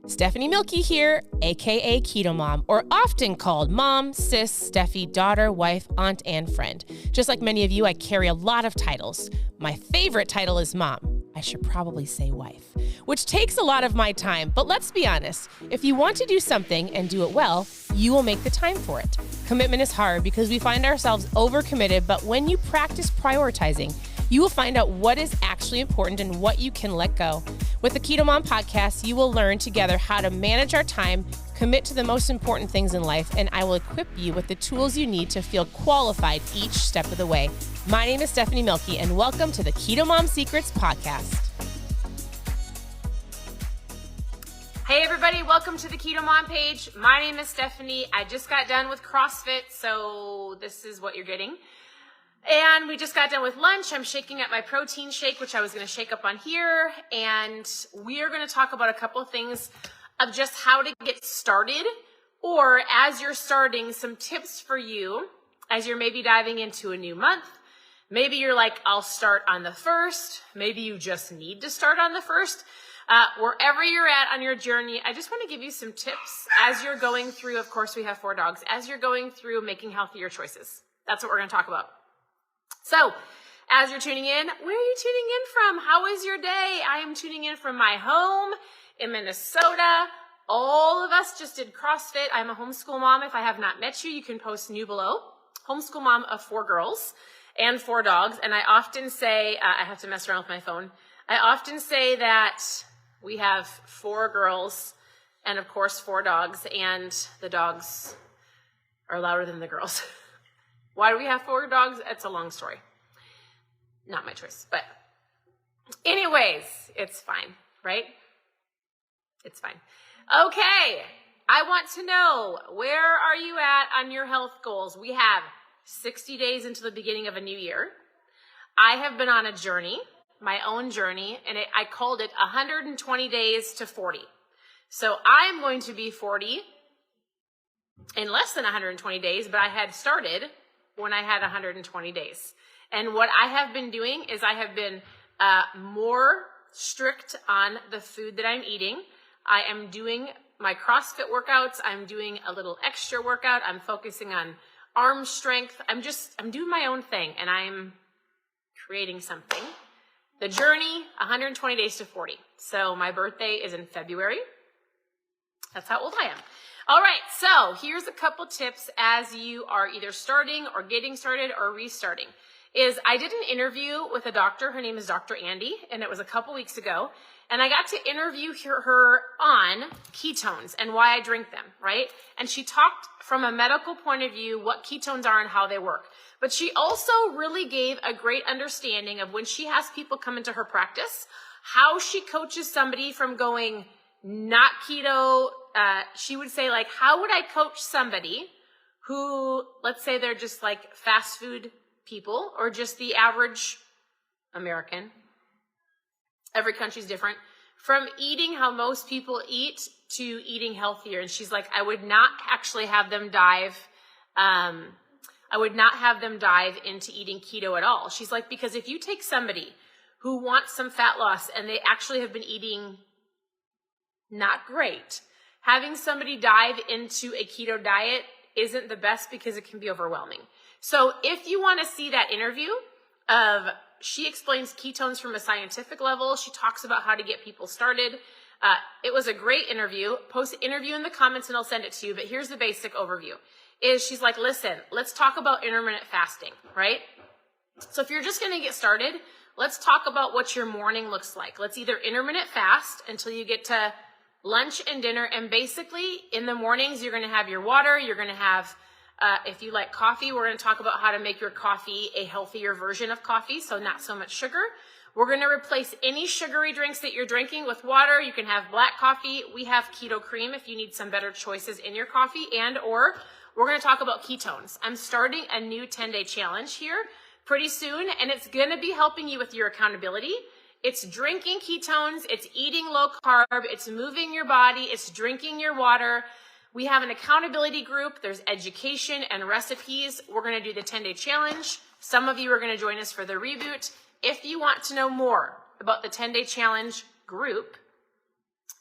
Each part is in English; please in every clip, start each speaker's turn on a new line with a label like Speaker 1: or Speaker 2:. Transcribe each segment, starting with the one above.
Speaker 1: Stephanie Milky here, aka Keto Mom, or often called mom, sis, Steffi, daughter, wife, aunt, and friend. Just like many of you, I carry a lot of titles. My favorite title is mom. I should probably say wife, which takes a lot of my time. But let's be honest, if you want to do something and do it well, you will make the time for it. Commitment is hard because we find ourselves overcommitted, but when you practice prioritizing, you will find out what is actually important and what you can let go. With the Keto Mom podcast, you will learn together how to manage our time, commit to the most important things in life, and I will equip you with the tools you need to feel qualified each step of the way. My name is Stephanie Milky, and welcome to the Keto Mom Secrets podcast. Hey everybody, welcome to the Keto Mom page. My name is Stephanie. I just got done with CrossFit, so this is what you're getting. And we just got done with lunch. I'm shaking up my protein shake, which I was going to shake up on here. And we are going to talk about a couple of things of just how to get started, or as you're starting, some tips for you as you're maybe diving into a new month. Maybe you're like, I'll start on the 1st. Maybe you just need to start on the 1st. Wherever you're at on your journey, I just want to give you some tips as you're going through. Of course, we have 4 dogs. As you're going through making healthier choices. That's what we're going to talk about. So, as you're tuning in, where are you tuning in from? How is your day? I am tuning in from my home in Minnesota. All of us just did CrossFit. I'm a homeschool mom. If I have not met you, you can post new below. Homeschool mom of 4 girls and 4 dogs. And I often say, I have to mess around with my phone. I often say that we have 4 girls and of course 4 dogs, and the dogs are louder than the girls. Why do we have 4 dogs? It's a long story. Not my choice, but anyways, it's fine, right? It's fine. Okay, I want to know, where are you at on your health goals? We have 60 days into the beginning of a new year. I have been on a journey, my own journey, and I called it 120 days to 40. So I'm going to be 40 in less than 120 days, but I had started when I had 120 days. And what I have been doing is I have been more strict on the food that I'm eating. I am doing my CrossFit workouts. I'm doing a little extra workout. I'm focusing on arm strength. I'm doing my own thing, and I'm creating something. The journey, 120 days to 40. So my birthday is in February. That's how old I am. All right, so here's a couple tips as you are either starting or getting started or restarting. I did an interview with a doctor. Her name is Dr. Andy, and it was a couple weeks ago. And I got to interview her on ketones and why I drink them, right? And she talked from a medical point of view what ketones are and how they work. But she also really gave a great understanding of when she has people come into her practice, how she coaches somebody from going not keto. She would say, like, how would I coach somebody who, let's say they're just like fast food people or just the average American. Every country's different. From eating how most people eat to eating healthier. And she's like, I would not actually have them dive. I would not have them dive into eating keto at all. She's like, because if you take somebody who wants some fat loss and they actually have been eating not great, having somebody dive into a keto diet isn't the best because it can be overwhelming. So if you want to see that interview she explains ketones from a scientific level. She talks about how to get people started. It was a great interview. Post the interview in the comments and I'll send it to you. But here's the basic overview. She's like, listen, let's talk about intermittent fasting, right? So if you're just going to get started, let's talk about what your morning looks like. Let's either intermittent fast until you get to lunch and dinner. And basically in the mornings, you're going to have your water. You're going to have, if you like coffee, we're going to talk about how to make your coffee a healthier version of coffee. So not so much sugar. We're going to replace any sugary drinks that you're drinking with water. You can have black coffee. We have keto cream if you need some better choices in your coffee, or we're going to talk about ketones. I'm starting a new 10-day challenge here pretty soon, and it's going to be helping you with your accountability. It's drinking ketones, it's eating low carb, it's moving your body, it's drinking your water. We have an accountability group. There's education and recipes. We're going to do the 10-day challenge. Some of you are going to join us for the reboot. If you want to know more about the 10-day challenge group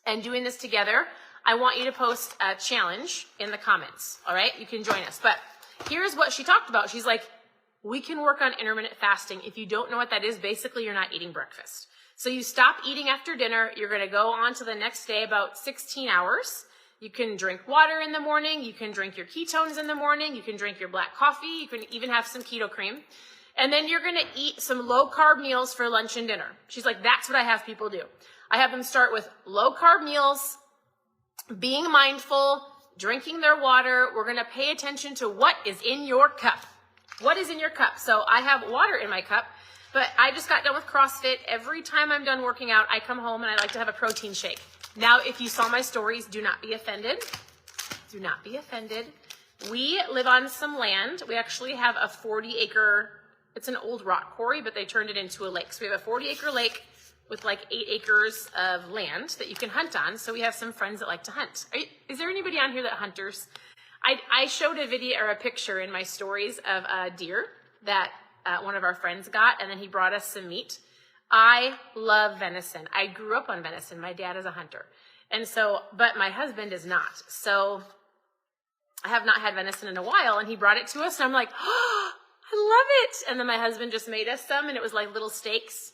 Speaker 1: and doing this together, I want you to post a challenge in the comments, all right? You can join us. But here's what she talked about. She's like, we can work on intermittent fasting. If you don't know what that is, basically you're not eating breakfast. So you stop eating after dinner. You're going to go on to the next day about 16 hours. You can drink water in the morning. You can drink your ketones in the morning. You can drink your black coffee. You can even have some keto cream. And then you're going to eat some low-carb meals for lunch and dinner. She's like, that's what I have people do. I have them start with low-carb meals, being mindful, drinking their water. We're going to pay attention to what is in your cup. What is in your cup? So I have water in my cup, but I just got done with CrossFit. Every time I'm done working out, I come home and I like to have a protein shake. Now, if you saw my stories, do not be offended. Do not be offended. We live on some land. We actually have a 40-acre, it's an old rock quarry, but they turned it into a lake. So we have a 40-acre lake with like 8 acres of land that you can hunt on. So we have some friends that like to hunt. Is there anybody on here that hunters? I showed a video or a picture in my stories of a deer that one of our friends got, and then he brought us some meat. I love venison. I grew up on venison. My dad is a hunter. And so, but my husband is not. So I have not had venison in a while, and he brought it to us, and I'm like, oh, I love it. And then my husband just made us some, and it was like little steaks.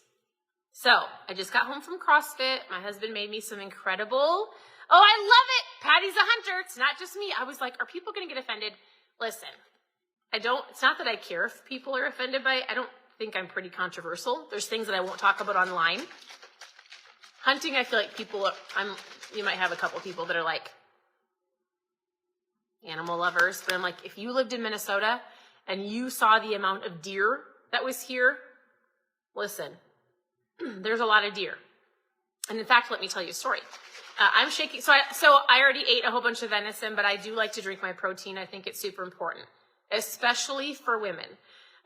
Speaker 1: So I just got home from CrossFit. My husband made me some incredible, oh, I love it. Patty's a hunter. It's not just me. I was like, are people going to get offended? Listen, it's not that I care if people are offended by it. I don't think I'm pretty controversial. There's things that I won't talk about online. Hunting, I feel like you might have a couple people that are like animal lovers, but I'm like, if you lived in Minnesota and you saw the amount of deer that was here, listen, there's a lot of deer. And in fact, let me tell you a story. I'm shaking. So I already ate a whole bunch of venison, but I do like to drink my protein. I think it's super important, especially for women.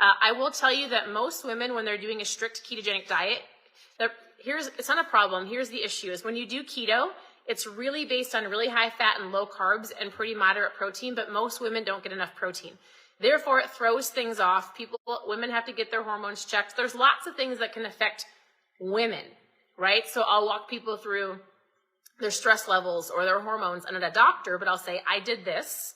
Speaker 1: I will tell you that most women, when they're doing a strict ketogenic diet, it's not a problem. Here's the issue is when you do keto, it's really based on really high fat and low carbs and pretty moderate protein, but most women don't get enough protein. Therefore, it throws things off. Women have to get their hormones checked. There's lots of things that can affect women, right? So I'll walk people through their stress levels or their hormones. I'm not a doctor, but I'll say, I did this.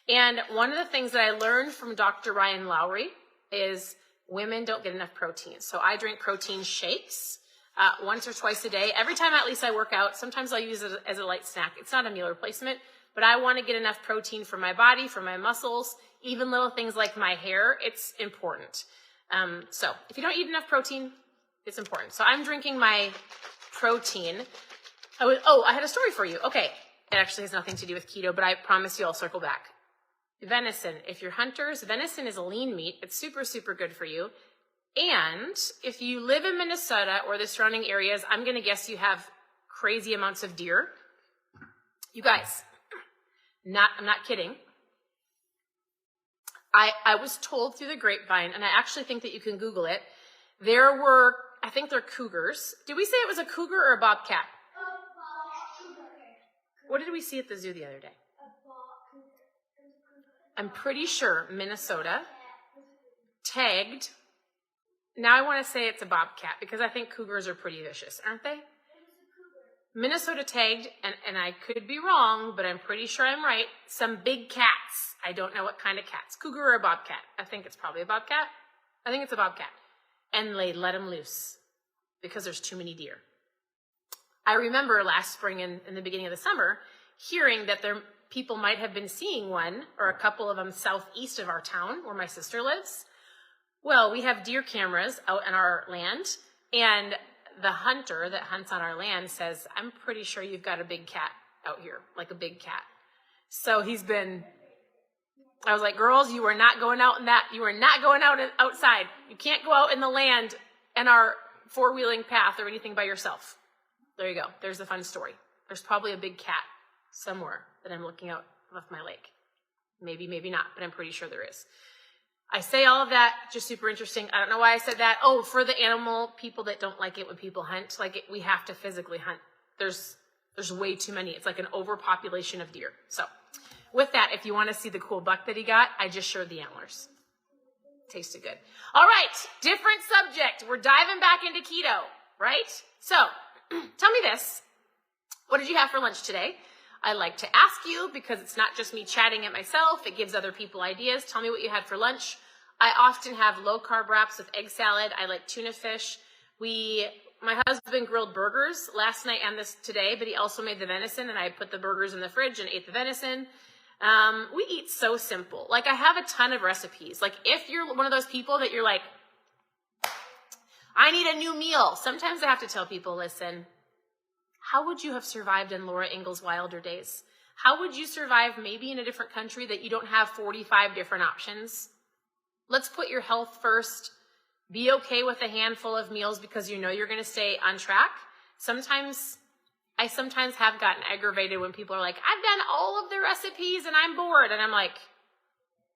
Speaker 1: And one of the things that I learned from Dr. Ryan Lowry is women don't get enough protein. So I drink protein shakes once or twice a day. Every time at least I work out, sometimes I'll use it as a light snack. It's not a meal replacement, but I want to get enough protein for my body, for my muscles, even little things like my hair. It's important. So if you don't eat enough protein, it's important. So I'm drinking my protein. I had a story for you. Okay. It actually has nothing to do with keto, but I promise you I'll circle back. Venison. If you're hunters, venison is a lean meat. It's super, super good for you. And if you live in Minnesota or the surrounding areas, I'm going to guess you have crazy amounts of deer. You guys, I'm not kidding. I was told through the grapevine, and I actually think that you can Google it. I think they're cougars. Did we say it was a cougar or a bobcat? What did we see at the zoo the other day? I'm pretty sure Minnesota tagged. Now I want to say it's a bobcat because I think cougars are pretty vicious, aren't they? Minnesota tagged, and I could be wrong, but I'm pretty sure I'm right, some big cats. I don't know what kind of cats. Cougar or a bobcat? I think it's probably a bobcat. I think it's a bobcat. And they let them loose because there's too many deer. I remember last spring in the beginning of the summer hearing that people might have been seeing one or a couple of them southeast of our town where my sister lives. Well, we have deer cameras out on our land, and the hunter that hunts on our land says, I'm pretty sure you've got a big cat out here, like a big cat. So I was like, girls, you are not going out you are not going out outside. You can't go out in the land and our four-wheeling path or anything by yourself. There you go. There's the fun story. There's probably a big cat somewhere that I'm looking out of my lake. Maybe, maybe not, but I'm pretty sure there is. I say all of that, just super interesting. I don't know why I said that. Oh, for the animal people that don't like it when people hunt, we have to physically hunt. There's way too many. It's like an overpopulation of deer. So with that, if you want to see the cool buck that he got, I just showed the antlers. Tasted good. All right, different subject. We're diving back into keto, right? So tell me this. What did you have for lunch today? I like to ask you because it's not just me chatting at myself. It gives other people ideas. Tell me what you had for lunch. I often have low carb wraps with egg salad. I like tuna fish. My husband grilled burgers last night and today, but he also made the venison, and I put the burgers in the fridge and ate the venison. We eat so simple. Like, I have a ton of recipes. Like, if you're one of those people that you're like, I need a new meal. Sometimes I have to tell people, listen, how would you have survived in Laura Ingalls Wilder days? How would you survive maybe in a different country that you don't have 45 different options? Let's put your health first. Be okay with a handful of meals because you know you're going to stay on track. I sometimes have gotten aggravated when people are like, I've done all of the recipes and I'm bored. And I'm like,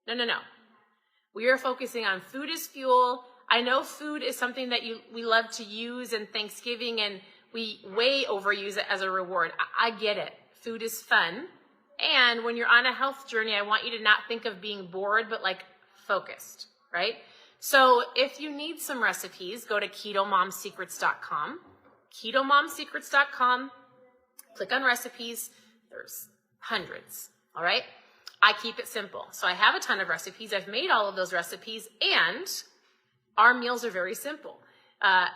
Speaker 1: no. We are focusing on food as fuel. I know food is something that we love to use in Thanksgiving, and we way overuse it as a reward. I get it. Food is fun. And when you're on a health journey, I want you to not think of being bored, but like focused, right? So if you need some recipes, go to ketomomsecrets.com. ketomomsecrets.com. Click on recipes. There's hundreds, all right? I keep it simple. So I have a ton of recipes. I've made all of those recipes, and our meals are very simple.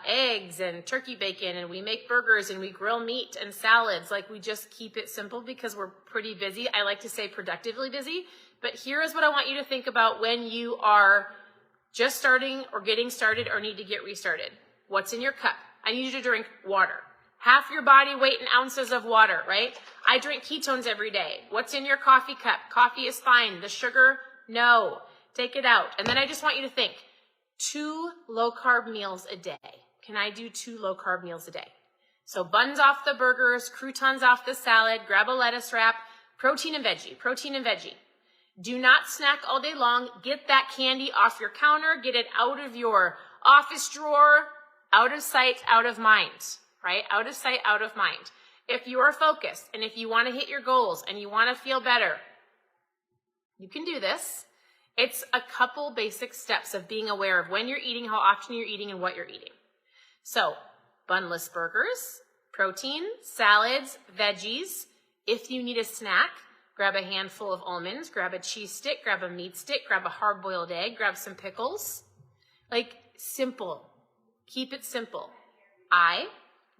Speaker 1: Eggs and turkey bacon, and we make burgers, and we grill meat and salads. Like, we just keep it simple because we're pretty busy. I like to say productively busy. But here is what I want you to think about when you are just starting or getting started or need to get restarted. What's in your cup? I need you to drink water. Half your body weight in ounces of water, right? I drink ketones every day. What's in your coffee cup? Coffee is fine. The sugar, no. Take it out. And then I just want you to think, 2 low-carb meals a day. Can I do 2 low-carb meals a day? So buns off the burgers, croutons off the salad, grab a lettuce wrap, protein and veggie. Do not snack all day long. Get that candy off your counter. Get it out of your office drawer. Out of sight, out of mind, right? Out of sight, out of mind. If you are focused and if you want to hit your goals and you want to feel better, you can do this. It's a couple basic steps of being aware of when you're eating, how often you're eating, and what you're eating. So, bunless burgers, protein, salads, veggies. If you need a snack, grab a handful of almonds, grab a cheese stick, grab a meat stick, grab a hard-boiled egg, grab some pickles. Like, simple. Keep it simple. I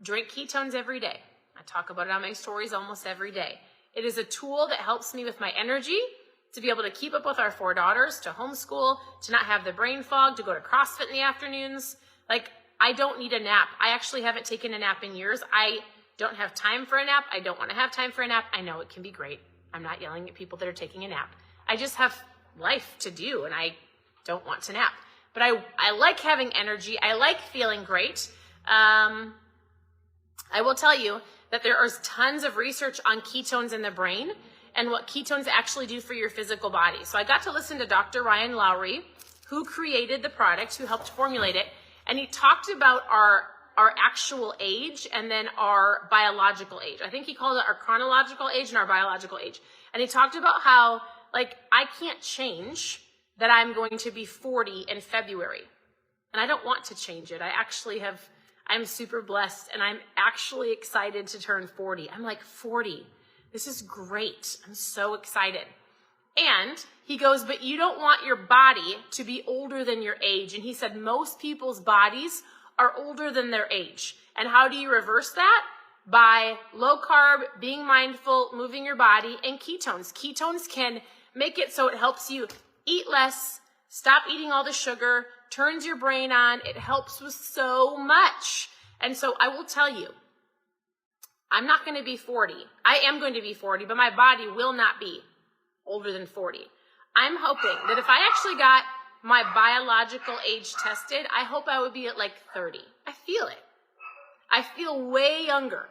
Speaker 1: drink ketones every day. I talk about it on my stories almost every day. It is a tool that helps me with my energy, to be able to keep up with our 4 daughters, to homeschool, to not have the brain fog, to go to CrossFit in the afternoons. Like, I don't need a nap. I actually haven't taken a nap in years. I don't have time for a nap. I don't want to have time for a nap. I know it can be great. I'm not yelling at people that are taking a nap. I just have life to do, and I don't want to nap. But I like having energy. I like feeling great. I will tell you that there is tons of research on ketones in the brain and what ketones actually do for your physical body. So I got to listen to Dr. Ryan Lowry, who created the product, who helped formulate it, and he talked about our actual age and then our biological age. I think he called it our chronological age and our biological age. And he talked about how, like, I can't change that I'm going to be 40 in February. And I don't want to change it. I'm super blessed, and I'm actually excited to turn 40. I'm like, 40. This is great. I'm so excited. And he goes, but you don't want your body to be older than your age. And he said most people's bodies are older than their age. And how do you reverse that? By low carb, being mindful, moving your body, and ketones. Ketones can make it so it helps you eat less, stop eating all the sugar, turns your brain on. It helps with so much. And so I will tell you, I'm not going to be 40. I am going to be 40, but my body will not be older than 40. I'm hoping that if I actually got my biological age tested, I hope I would be at like 30. I feel it. I feel way younger.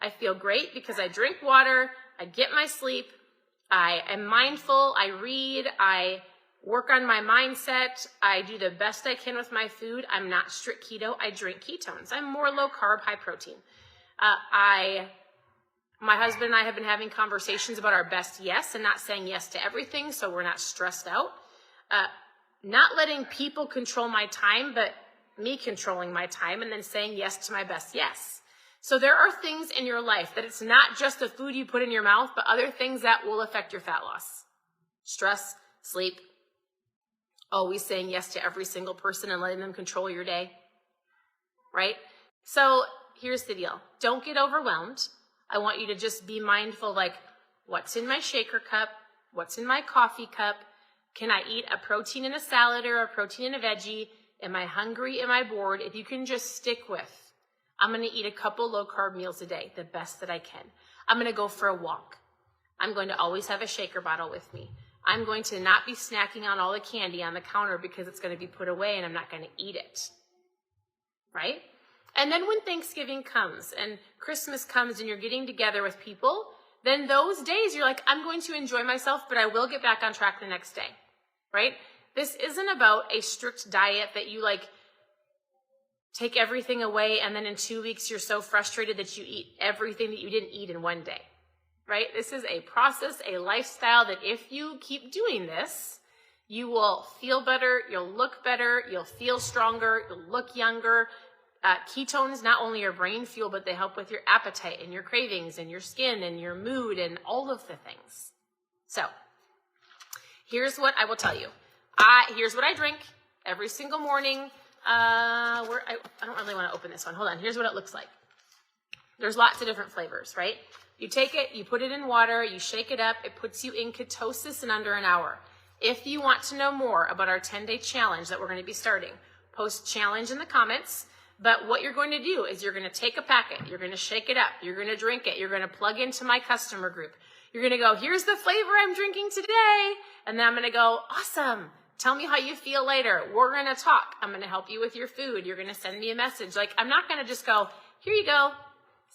Speaker 1: I feel great because I drink water, I get my sleep, I am mindful, I read, I work on my mindset, I do the best I can with my food. I'm not strict keto, I drink ketones. I'm more low carb, high protein. My husband and I have been having conversations about our best yes and not saying yes to everything, so we're not stressed out. Not letting people control my time, but me controlling my time and then saying yes to my best yes. So there are things in your life that it's not just the food you put in your mouth, but other things that will affect your fat loss. Stress, sleep, always saying yes to every single person and letting them control your day, right? So here's the deal. Don't get overwhelmed. I want you to just be mindful, like, what's in my shaker cup? What's in my coffee cup? Can I eat a protein in a salad or a protein in a veggie? Am I hungry? Am I bored? If you can just stick with, I'm going to eat a couple low-carb meals a day, the best that I can. I'm going to go for a walk. I'm going to always have a shaker bottle with me. I'm going to not be snacking on all the candy on the counter because it's going to be put away and I'm not going to eat it, right? And then when Thanksgiving comes and Christmas comes and you're getting together with people, then those days you're like, I'm going to enjoy myself, but I will get back on track the next day, right? This isn't about a strict diet that you like take everything away and then in 2 weeks you're so frustrated that you eat everything that you didn't eat in one day, right? This is a process, a lifestyle that if you keep doing this, you will feel better, you'll look better, you'll feel stronger, you'll look younger. Ketones not only are brain fuel, but they help with your appetite and your cravings and your skin and your mood and all of the things. So here's what I will tell you. Here's what I drink every single morning. I don't really want to open this one. Hold on. Here's what it looks like. There's lots of different flavors, right? You take it, you put it in water, you shake it up. It puts you in ketosis in under an hour. If you want to know more about our 10-day challenge that we're going to be starting, post challenge in the comments. But what you're going to do is you're going to take a packet, you're going to shake it up, you're going to drink it, you're going to plug into my customer group. You're going to go, here's the flavor I'm drinking today. And then I'm going to go, awesome. Tell me how you feel later. We're going to talk. I'm going to help you with your food. You're going to send me a message. Like, I'm not going to just go, here you go.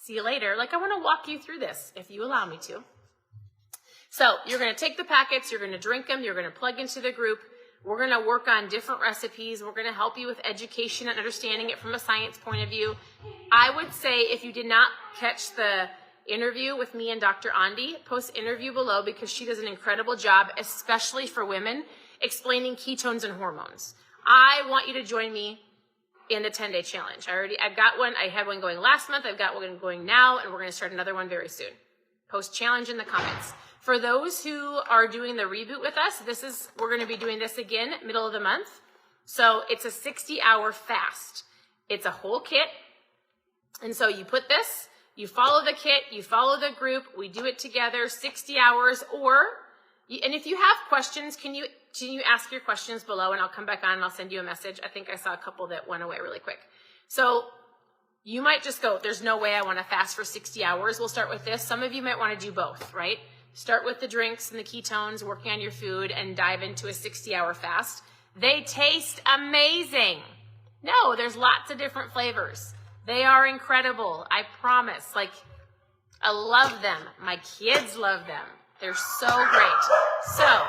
Speaker 1: See you later. Like, I want to walk you through this if you allow me to. So you're going to take the packets, you're going to drink them, you're going to plug into the group. We're going to work on different recipes. We're going to help you with education and understanding it from a science point of view. I would say if you did not catch the interview with me and Dr. Andi, post interview below because she does an incredible job, especially for women, explaining ketones and hormones. I want you to join me in the 10-day challenge. I've got one. I had one going last month. I've got one going now, and we're going to start another one very soon. Post challenge in the comments. For those who are doing the reboot with us, we're going to be doing this again, middle of the month. So it's a 60-hour fast. It's a whole kit. And so you put this, you follow the kit, you follow the group, we do it together, 60 hours, and if you have questions, can you ask your questions below and I'll come back on and I'll send you a message. I think I saw a couple that went away really quick. So you might just go, there's no way I want to fast for 60 hours. We'll start with this. Some of you might want to do both, right? Start with the drinks and the ketones, working on your food, and dive into a 60-hour fast. They taste amazing. No, there's lots of different flavors. They are incredible. I promise. Like, I love them. My kids love them. They're so great. So,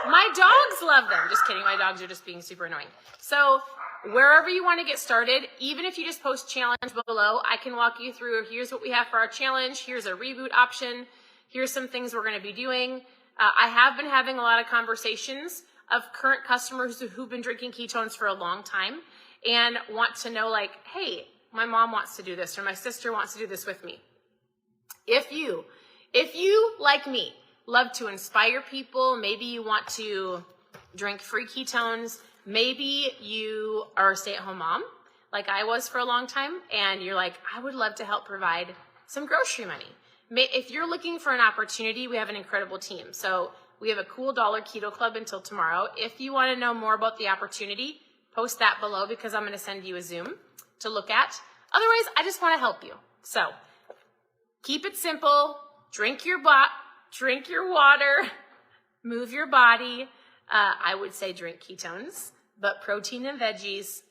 Speaker 1: my dogs love them. Just kidding. My dogs are just being super annoying. So, wherever you want to get started, even if you just post challenge below, I can walk you through, here's what we have for our challenge. Here's a reboot option. Here's some things we're going to be doing. I have been having a lot of conversations of current customers who've been drinking ketones for a long time and want to know, like, hey, my mom wants to do this or my sister wants to do this with me. If you, like me, love to inspire people, maybe you want to drink free ketones, maybe you are a stay-at-home mom, like I was for a long time, and you're like, I would love to help provide some grocery money. If you're looking for an opportunity, we have an incredible team. So we have a cool $1 keto club until tomorrow. If you want to know more about the opportunity, post that below because I'm going to send you a Zoom to look at. Otherwise, I just want to help you. So keep it simple. Drink your water, move your body. I would say drink ketones, but protein and veggies,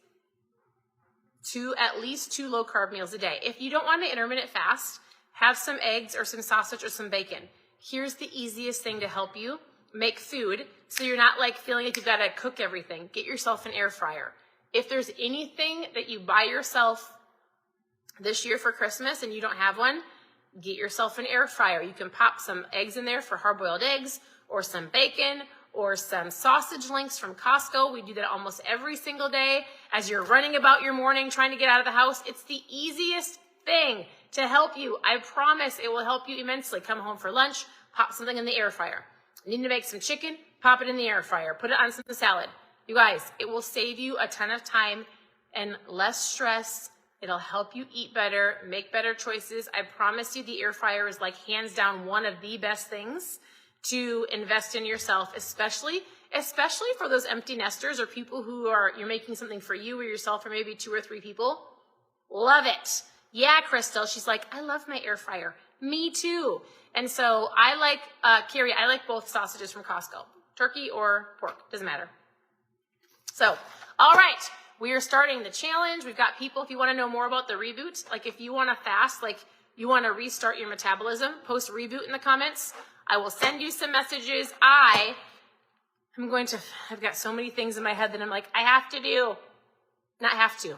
Speaker 1: at least 2 low-carb meals a day. If you don't want to intermittent fast, have some eggs or some sausage or some bacon. Here's the easiest thing to help you make food so you're not like feeling like you've got to cook everything. Get yourself an air fryer. If there's anything that you buy yourself this year for Christmas and you don't have one, get yourself an air fryer. You can pop some eggs in there for hard-boiled eggs or some bacon or some sausage links from Costco. We do that almost every single day as you're running about your morning trying to get out of the house. It's the easiest thing. to help you. I promise it will help you immensely. Come home for lunch, pop something in the air fryer. Need to make some chicken, pop it in the air fryer. Put it on some salad. You guys, it will save you a ton of time and less stress. It'll help you eat better, make better choices. I promise you the air fryer is like hands down one of the best things to invest in yourself, especially for those empty nesters or people who you're making something for you or yourself or maybe 2 or 3 people. Love it. Yeah, Crystal, she's like, I love my air fryer. Me too. And so I like, Carrie, I like both sausages from Costco, turkey or pork, doesn't matter. So, all right, we are starting the challenge. We've got people, if you want to know more about the reboot, like if you want to fast, like you want to restart your metabolism, post reboot in the comments. I will send you some messages. I've got so many things in my head that I'm like, I have to do. Not have to.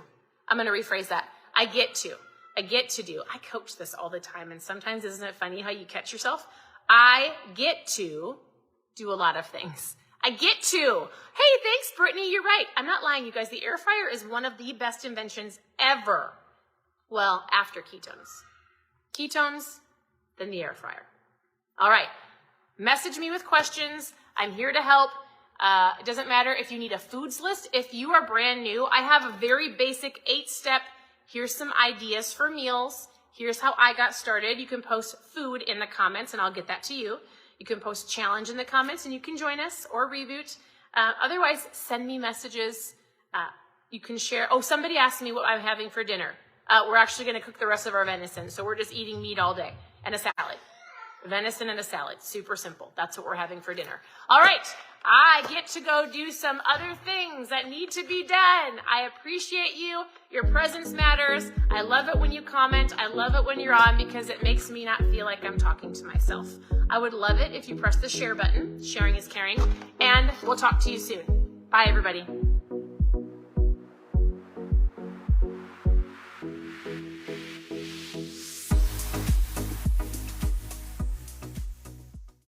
Speaker 1: I'm going to rephrase that. I get to do. I coach this all the time, and sometimes isn't it funny how you catch yourself? I get to do a lot of things. I get to. Hey, thanks, Brittany. You're right. I'm not lying, you guys. The air fryer is one of the best inventions ever. Well, after ketones. Ketones, then the air fryer. All right. Message me with questions. I'm here to help. It doesn't matter if you need a foods list. If you are brand new, I have a very basic 8-step. Here's some ideas for meals. Here's how I got started. You can post food in the comments and I'll get that to you. You can post challenge in the comments and you can join us or reboot. Otherwise, send me messages. You can share. Oh, somebody asked me what I'm having for dinner. We're actually going to cook the rest of our venison. So we're just eating meat all day and a salad. Venison and a salad. Super simple. That's what we're having for dinner. All right. I get to go do some other things that need to be done. I appreciate you. Your presence matters. I love it when you comment. I love it when you're on because it makes me not feel like I'm talking to myself. I would love it if you press the share button. Sharing is caring. And we'll talk to you soon. Bye, everybody.